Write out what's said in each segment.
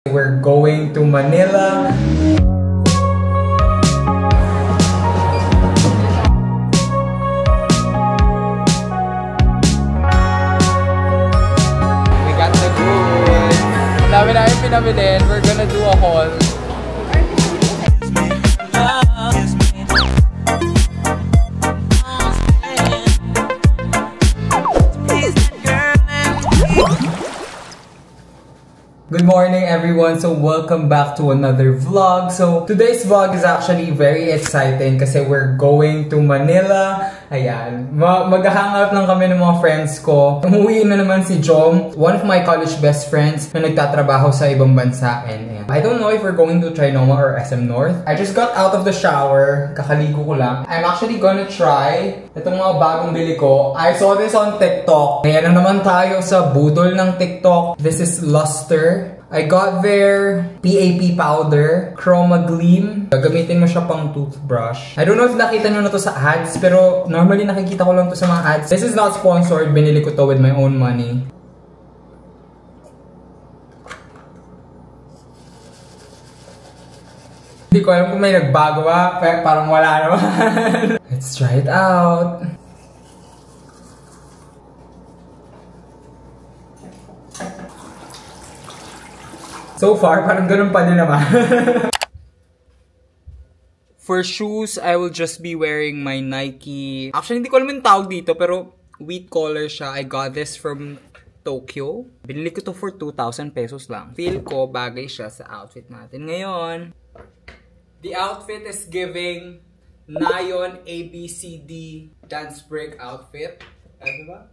We're going to Manila. We got the goods. Dami namin pinabilin. We're gonna do a haul. Good morning everyone! So welcome back to another vlog. So today's vlog is actually very exciting kasi we're going to Manila. Ayan, mag-hangout lang kami ng mga friends ko. Umuwi na naman si Jom, one of my college best friends na nagtatrabaho sa ibang bansa. And I don't know if we're going to Trinoma or SM North. I just got out of the shower, kakaligo ko lang. I'm actually gonna try itong mga bagong bili ko. I saw this on TikTok. Kaya na naman tayo sa budol ng TikTok. This is Luster. I got their PAP powder, Chroma Gleam. Gagamitin mo siya pang toothbrush. I don't know if nakita nyo na to sa ads, pero normally nakikita ko lang to sa mga ads. This is not sponsored. Binili ko to with my own money. Hindi ko alam kung may nagbago ba, parang wala naman. Let's try it out. So far, parang ganun pa din naman. For shoes, I will just be wearing my Nike. Actually, hindi ko alam yung tawag dito, pero wheat collar siya. I got this from Tokyo. Binili ko to for 2,000 pesos lang. Feel ko, bagay siya sa outfit natin ngayon. The outfit is giving Nayon ABCD dance break outfit. Ano ba?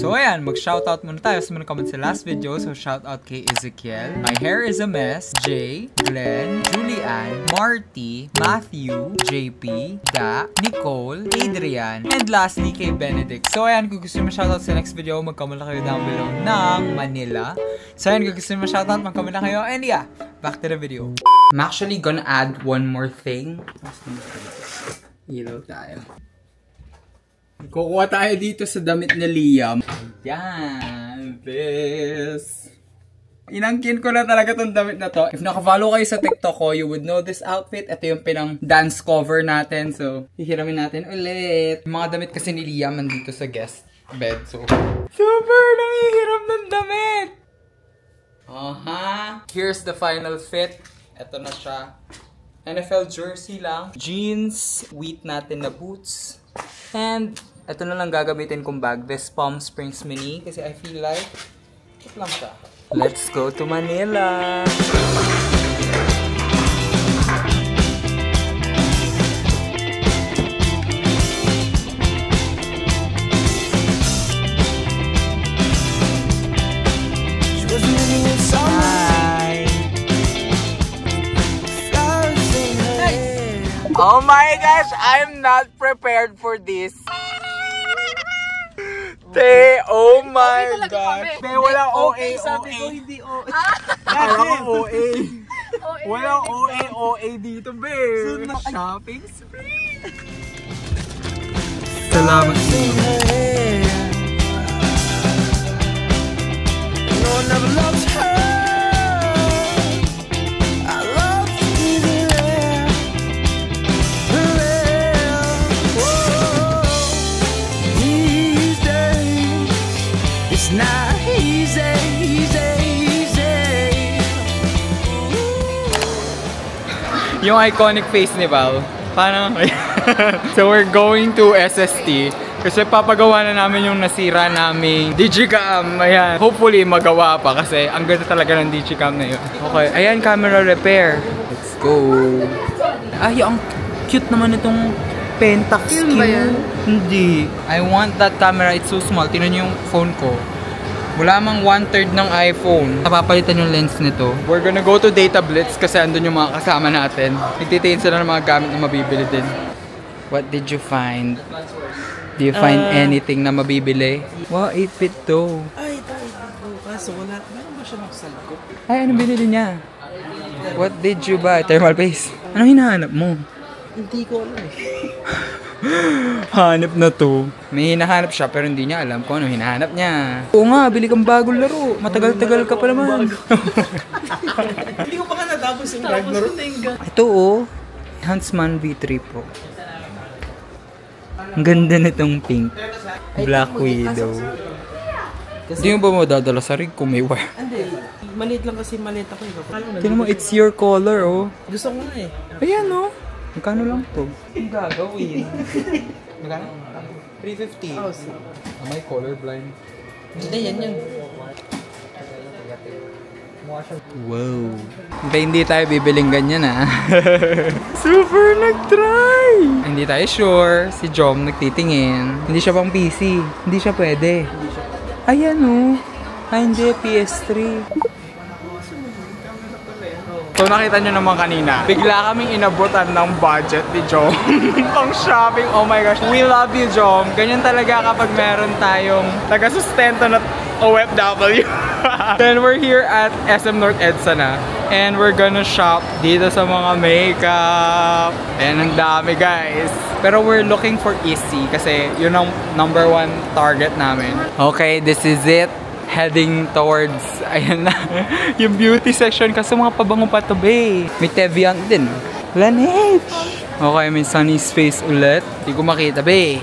So ayan, mag-shoutout muna tayo sa mga comments sa last video. So shoutout kay Ezekiel, My Hair is a Mess, Jay, Glenn, Julianne, Marty, Matthew, JP, Da, Nicole, Adrian, and lastly kay Benedict. So ayan, kung gusto nyo ma-shoutout sa next video, mag-comment lang kayo down below ng Manila. So ayan, kung gusto nyo ma-shoutout, mag-comment lang kayo. And yeah, back to the video. I'm actually gonna add one more thing. Ilaw tayo. Kukuha tayo dito sa damit ni Liam. Yan, this. Inangkin ko na talaga tong damit na to. If naka-follow kayo sa TikTok ko, you would know this outfit. Ito yung pinang dance cover natin. So, hihiramin natin ulit. Yung mga damit kasi ni Liam nandito sa guest bed. So, super nangihiram ng damit! Here's the final fit. Ito na siya. NFL jersey lang. Jeans, wheat natin na boots. And ito na lang gagamitin kong bag. This Palm Springs Mini. Kasi I feel like ito lang siya. Let's go to Manila! Oh my gosh, I'm not prepared for this. Te, oh my gosh. Te, walang OA. Hindi OA. Walang OA. Walang OA dito, be. Shopping spree. Salamat po. Never loved her. Yung iconic face ni Val. Paano? So we're going to SST. Kasi papagawa na namin yung nasira naming Digicam. Ayan. Hopefully magawa pa kasi ang ganda talaga ng Digicam na yun. Okay. Ayan, camera repair. Let's go. Ay, ang cute naman itong Pentax. Film ba yan? Hindi. I want that camera. It's so small. Tingnan niyo yung phone ko. Wala mang 1/3 ng iPhone. Napapalitan yung lens nito. We're gonna go to Data Blitz kasi andun yung mga kasama natin. Nagtitain sila ng mga gamit na mabibili din. What did you find? Do you find anything na mabibili? Wow, 8-bit to. Ay, kaso wala. Meron ba siya magsalkop? Ay, ano binili niya? What did you buy? Thermal paste. Anong hinahanap mo? Hindi ko alam eh. Hanip na to. May hinahanap siya pero hindi niya alam kung ano hinahanap niya. Oo nga, bili kang bagong laro. Matagal-tagal ka pa naman. Hindi ko pa nga natapos yung Ragnarok. Ito oh. Huntsman V3 Pro. Ang ganda nitong pink. Black Widow. Hindi mo ba madadala sa rig kung may wire? Hindi. Maliit lang kasi maliit ako. Tignan mo, it's your color oh. Gusto ko nga eh. Ayan oh. Magkano lang to? Ang gagawin. Magkano? 350. Oh, sige. May colorblind. Hindi, yan yun. Wow. Hindi tayo bibiling ganyan ah. Super nag-try! Hindi tayo sure. Si Jom nagtitingin. Hindi siya pang PC. Hindi siya pwede. Ayan oh. Ay hindi, PS3. So nakita nyo naman kanina, bigla kaming inabutan ng budget ni Jom. Pang shopping, oh my gosh. We love you, Jom. Ganyan talaga kapag meron tayong taga-sustento na OFW. Then we're here at SM North EDSA na. And we're gonna shop dito sa mga makeup. And ang dami guys. Pero we're looking for Easy kasi yun ang #1 target namin. Okay, this is it. Heading towards, ayan na, yung beauty section kasi mga pabango pa to, bae. May Tevian din. Laneige! Okay, may Sunny's face ulit. Hindi ko makita, bae.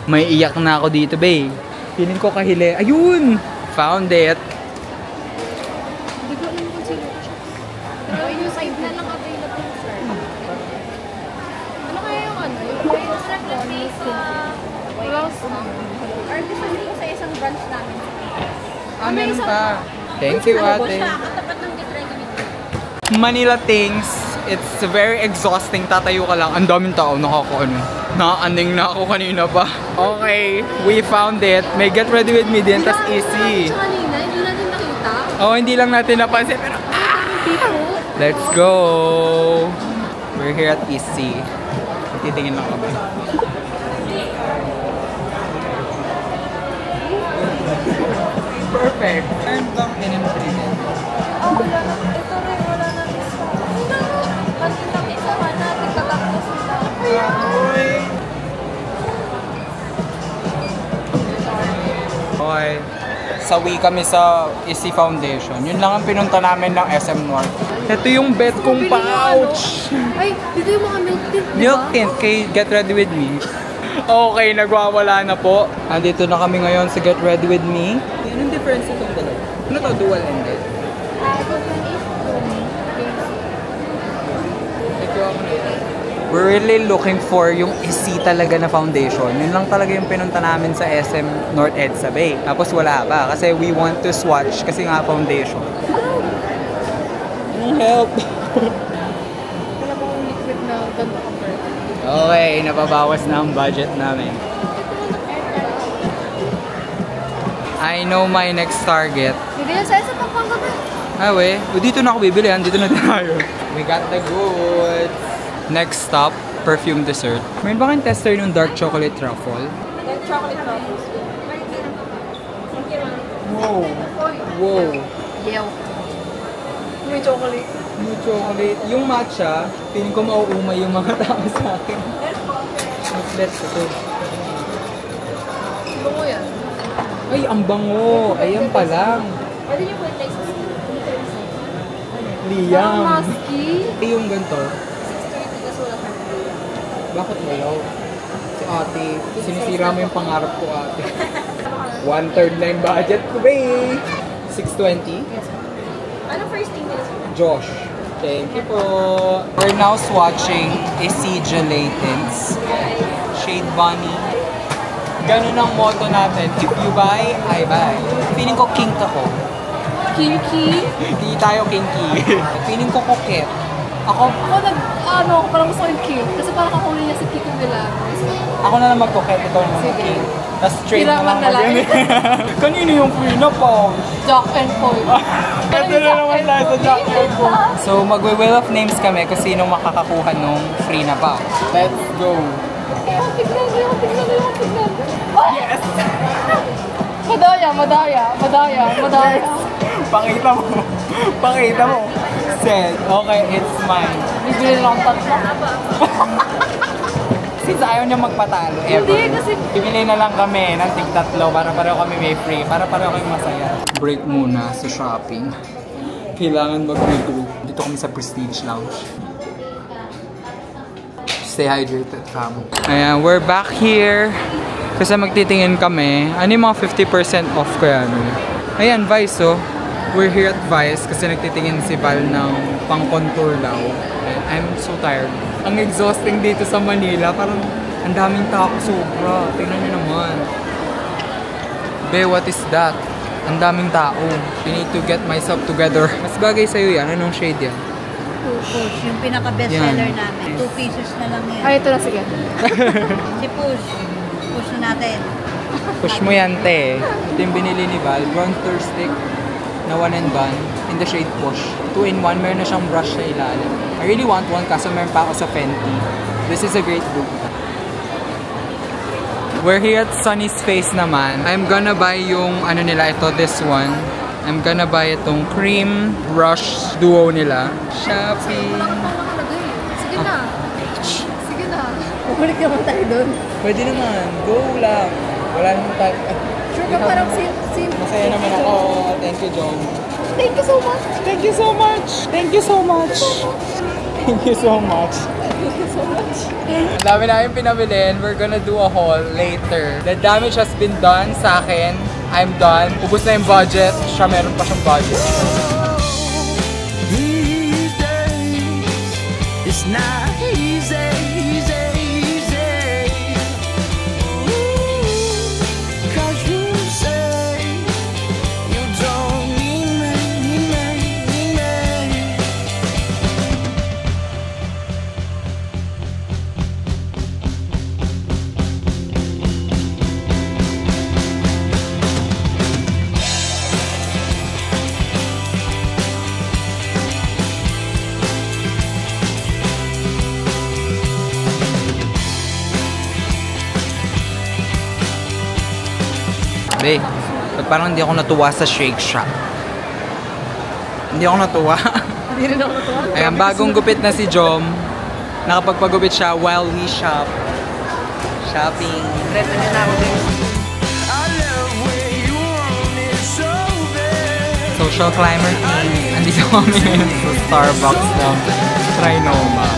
May iyak na ako dito, bae. Feeling ko kahili. Ayun! Found it. Hindi ko alam kung sino ko siya. Pero yung side na lang available, sir. Ano kaya yung ano? Yung reflect face Rose na. Or gusto nyo sa isang branch namin. Ah, meron pa. Thank you, ate. Katapat ng Get Ready With Me. Manila things, it's very exhausting. Tatayo ka lang. Ang daming tao, nakakaano. Nakaaning na ako kanina pa. Okay, we found it. May Get Ready With Me din, tas Easy. Kanina, hindi natin nakita. Oh, hindi lang natin napansin, pero let's go! We're here at Easy. Titingin lang kami. Perfect! Meron bang NM3 din? Oh, wala na. Ito rin, wala na. Kasi lang isa natin katapos sila. Okay. Sawi kami sa Easy Foundation. Yun lang ang pinunta namin ng SM North. Ito yung bet kong pouch! Ay, dito yung mga milk tint, diba? Milk tint kay Get Ready With Me. Okay, nagwawala na po. Andito na kami ngayon sa Get Ready With Me. Anong difference itong dalawa? Ano to? Dual-ended? We're really looking for yung Easy talaga na foundation. Yun lang talaga yung pinunta namin sa SM North EDSA Bay. Tapos wala pa kasi we want to swatch kasi nga foundation. Help! Wala pa akong liquid na ganito compare. Okay, napabawas na ang budget namin. I know my next target. Hindi yan sa isa pang panggabi. Ay, we. Dito na ako bibili. Dito na tayo. We got the goods. Next stop, perfume dessert. May ba kayong tester yung dark chocolate truffle? Dark chocolate truffles. Wow. Wow. Yew. May chocolate. May chocolate. Yung matcha, feeling ko mauumay yung mga tao sa akin. Let's go. Bango yan. Ay, ang bango. Ayan pa lang. Pwede niyo po i-place sa Liam. musky. Yung ganito. 630 kasi wala sa Bakit wala? Si ate, sinisira mo yung pangarap ko, ate. 1/3 na yung budget ko, babe. 620? Yes. Ano first thing nila? Josh. Thank you po. We're now swatching Easy Gelatins. Shade Bunny. Ganun ang motto natin. If you buy, I buy. Feeling ko kink ako. Kinky. Hindi tayo kinky. Feeling ko coquette. Ako Parang gusto ko yung cute. Kasi parang kakulin niya si Kiko Milagros. Ako na lang mag-coquette. Ikaw naman Sige. mag-king. Tapos trade na Hiraman lang na lang. mag-yun. Kanino yung free na po? Jack and Paul. Ito na naman tayo sa Jack and Paul. So mag-wheel of names kami kung sino makakakuha nung free na pa. Let's go. Tignan. Yes! Madaya. Pakita mo. Said, okay, it's mine. Bibili lang tatlo. Since ayaw niya magpatalo, ever. Hindi, kasi... Bibili na lang kami ng tig-tatlo para pareho kami may free. Para pareho kami masaya. Break muna sa shopping. Kailangan mag-regroup. Dito kami sa Prestige Lounge. Stay hydrated, fam. Ayan, we're back here. Kasi magtitingin kami. Ano yung mga 50% off kaya? Ayan, Vice, oh. We're here at Vice kasi nagtitingin si Val ng pang-contour daw. I'm so tired. Ang exhausting dito sa Manila. Parang ang daming tao sobra. Tingnan nyo naman. Be, what is that? Ang daming tao. I need to get myself together. Mas bagay sa'yo yan. Anong shade yan? Push, yung pinaka-bestseller namin. 2 pieces na lang yan. Ay, ito na, sige. Si Push. Push na natin. Push mo yan, te. Ito yung binili ni Val. Bronzer stick na 1 and 1 in the shade Push. 2-in-1. Meron na siyang brush sa ilalim. I really want one kasi meron pa ako sa Fenty. This is a great book. We're here at Sunny's Face naman. I'm gonna buy yung ano nila. Ito, this one. I'm gonna buy itong cream brush duo nila. Shopping. Sige na. Sige na. Bumalik naman tayo doon. Pwede naman. Go lang. Wala naman tayo. Sure ka parang same. Masaya naman ako. Thank you, John. Thank you so much. Thank you so much. Thank you so much. Thank you so much. Thank you so much. Ang dami namin pinabilin. We're gonna do a haul later. The damage has been done sa akin. I'm done. Ubus na yung budget. Siya meron pa siyang budget. These days, it's not easy. Cause you say you don't need me. Be, parang hindi ako natuwa sa Shake Shack. Hindi ako natuwa. Hindi rin ako natuwa. Ayan, bagong gupit na si Jom. Nakapagpagupit siya while we shop. Shopping. I love when you want it so bad. Social climber team. Andito kami ngayon sa Starbucks ng Trinoma.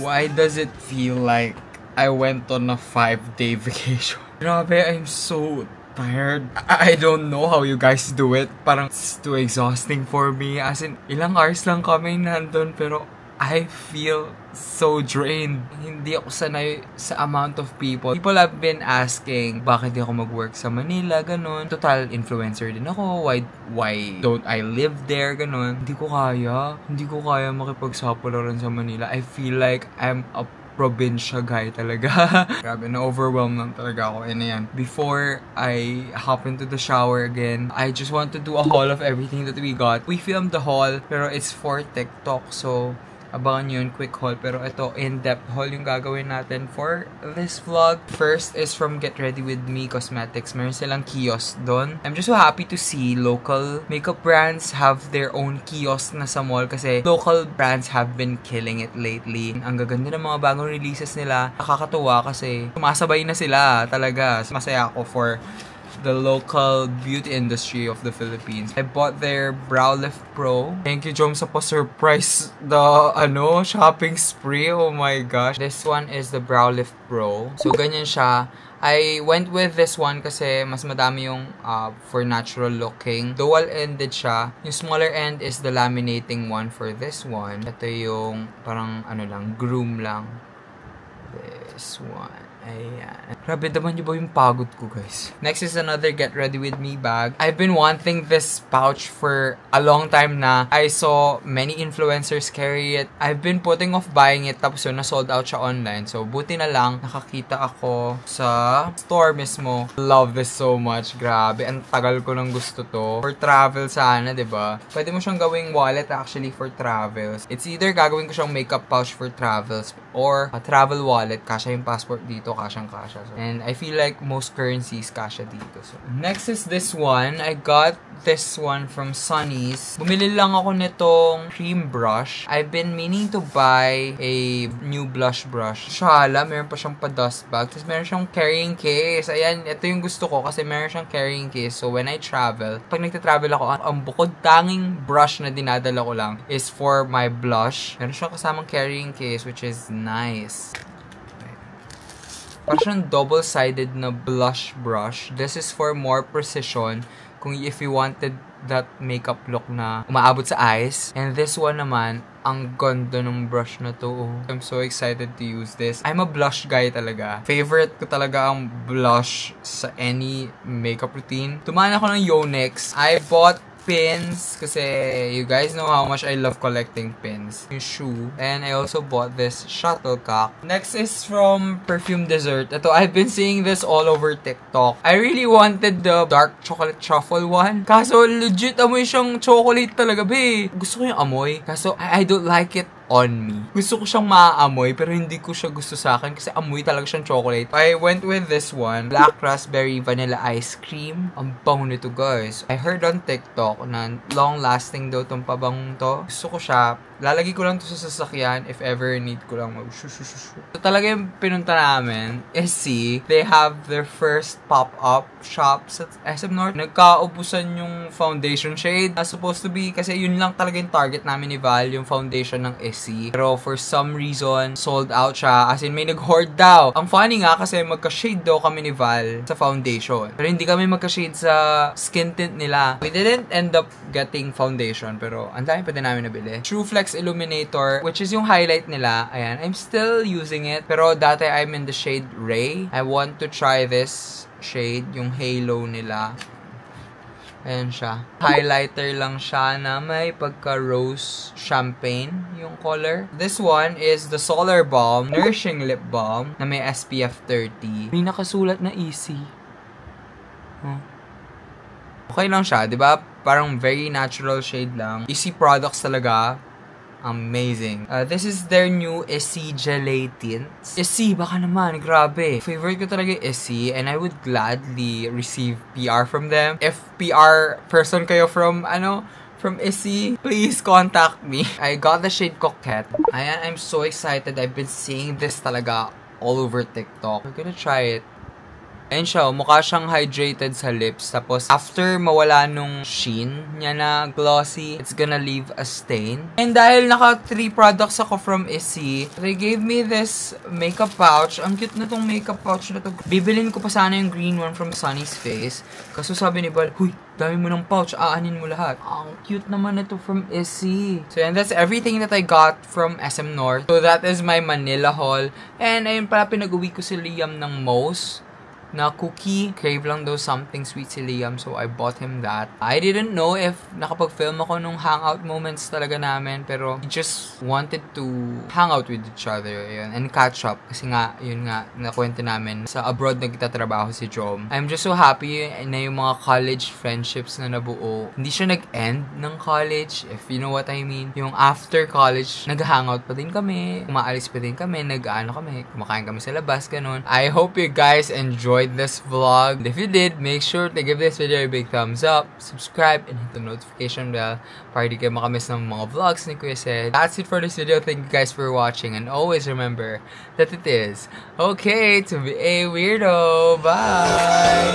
Why does it feel like I went on a 5-day vacation? Grabe, I'm so tired. I don't know how you guys do it. Parang it's too exhausting for me. As in, ilang hours lang kami nandun pero I feel so drained. Hindi ako sanay sa amount of people. People have been asking, bakit di ako mag-work sa Manila, ganun. Total influencer din ako. Why don't I live there, ganun. Hindi ko kaya makipagsapularan sa Manila. I feel like I'm a probinsya guy talaga. Grabe, na-overwhelmed lang talaga ako. And ayan, before I hop into the shower again, I just want to do a haul of everything that we got. We filmed the haul, pero it's for TikTok. So, abangan nyo yun, quick haul. Pero ito, in-depth haul yung gagawin natin for this vlog. First is from Get Ready With Me Cosmetics. Meron silang kiosk doon. I'm just so happy to see local makeup brands have their own kiosk na sa mall kasi local brands have been killing it lately. Ang gaganda ng mga bagong releases nila. Nakakatuwa kasi sumasabay na sila talaga. Masaya ako for the local beauty industry of the Philippines. I bought their Brow Lift Pro. Thank you, Jom, sa pa-surprise the, shopping spree. Oh my gosh. This one is the Brow Lift Pro. So, ganyan siya. I went with this one kasi mas madami yung for natural looking. Dual-ended siya. Yung smaller end is the laminating one for this one. Ito yung parang groom lang. This one. Ayan. Grabe naman niyo ba yung pagod ko, guys? Next is another Get Ready With Me bag. I've been wanting this pouch for a long time na. I saw many influencers carry it. I've been putting off buying it tapos yun, na-sold out siya online. So, buti na lang, nakakita ako sa store mismo. Love this so much. Grabe. Ang tagal ko nang gusto to. For travel sana, diba? Pwede mo siyang gawing wallet actually for travels. It's either gagawin ko siyang makeup pouch for travels or a travel wallet. Kasha yung passport dito. Kasyang-kasya. So, And I feel like most currencies kasha dito. So, next is this one. I got this one from Sunny's. Bumili lang ako nitong cream brush. I've been meaning to buy a new blush brush. Shala, meron pa siyang pa-dust bag. Tapos meron siyang carrying case. Ayan, ito yung gusto ko kasi meron siyang carrying case. So, when I travel, pag nagta-travel ako, ang bukod tanging brush na dinadala ko lang is for my blush. Meron siyang kasamang carrying case, which is nice. Parang siyang double-sided na blush brush. This is for more precision kung if you wanted that makeup look na umaabot sa eyes. And this one naman, ang ganda ng brush na to. I'm so excited to use this. I'm a blush guy talaga. Favorite ko talaga ang blush sa any makeup routine. Tumahan ako ng Yonex. I bought pins kasi you guys know how much I love collecting pins. Yung shoe. And I also bought this shuttlecock. Next is from Perfume Dessert. Ito, I've been seeing this all over TikTok. I really wanted the dark chocolate truffle one. Kaso legit amoy siyang chocolate talaga, be. Gusto ko yung amoy. Kaso I don't like it on me. Gusto ko siyang maaamoy pero hindi ko siya gusto sa akin kasi amoy talaga siyang chocolate. I went with this one. Black Raspberry Vanilla Ice Cream. Ang bango nito, guys. I heard on TikTok na long-lasting daw tong pabangong to. Gusto ko siya. Lalagay ko lang to sa sasakyan if ever need ko lang mag-shoo-shoo-shoo. So talaga yung pinunta namin is they have their first pop-up shop sa SM North. Nagkaubusan yung foundation shade. Supposed to be, kasi yun lang talaga yung target namin ni Val, yung foundation ng SC. Pero for some reason, sold out siya. As in, may nag-hoard daw. Ang funny nga kasi magka-shade daw kami ni Val sa foundation. Pero hindi kami magka-shade sa skin tint nila. We didn't end up getting foundation, pero ang dami pa din namin nabili. True Flex Illuminator, which is yung highlight nila. Ayan, I'm still using it. Pero dati I'm in the shade Ray. I want to try this shade, yung halo nila. Ayan siya. Highlighter lang siya na may pagka-rose champagne yung color. This one is the Solar Balm Nourishing Lip Balm na may SPF 30. May nakasulat na easy. Okay lang siya, di ba? Parang very natural shade lang. Easy products talaga. Amazing. This is their new Essie Gelée Tints. Essie, baka naman, grabe. Favorite ko talaga yung Essie and I would gladly receive PR from them. If PR person kayo from Essie, please contact me. I got the shade Coquette. Ayan, I'm so excited. I've been seeing this talaga all over TikTok. I'm gonna try it. Ayun siya, mukha siyang hydrated sa lips. Tapos, after mawala nung sheen niya na glossy, it's gonna leave a stain. And dahil naka 3 products ako from Essie, they gave me this makeup pouch. Ang cute na tong makeup pouch na to. Bibilin ko pa sana yung green one from Sunny's Face. Kaso sabi ni Val, huy, dami mo ng pouch, aanin mo lahat. Ang cute naman ito from Essie. So, and that's everything that I got from SM North. So, that is my Manila haul. And ayun pala, pinag-uwi ko si Liam ng Moe's na cookie. Crave lang daw something sweet si Liam, so I bought him that. I didn't know if nakapag-film ako nung hangout moments talaga namin, pero we just wanted to hang out with each other and catch up. Kasi nga, yun nga, nakwento namin sa abroad nagtatrabaho si Jom. I'm just so happy na yung mga college friendships na nabuo. Hindi siya nag-end ng college, if you know what I mean. Yung after college, nag-hangout pa din kami, umaalis pa din kami, kumakain kami sa labas, ganun. I hope you guys enjoyed this vlog. If you did, make sure to give this video a big thumbs up, subscribe, and hit the notification bell para di kayo makamiss ng mga vlogs ni Kuya Sed. That's it for this video. Thank you guys for watching, and always remember that it is okay to be a weirdo. Bye!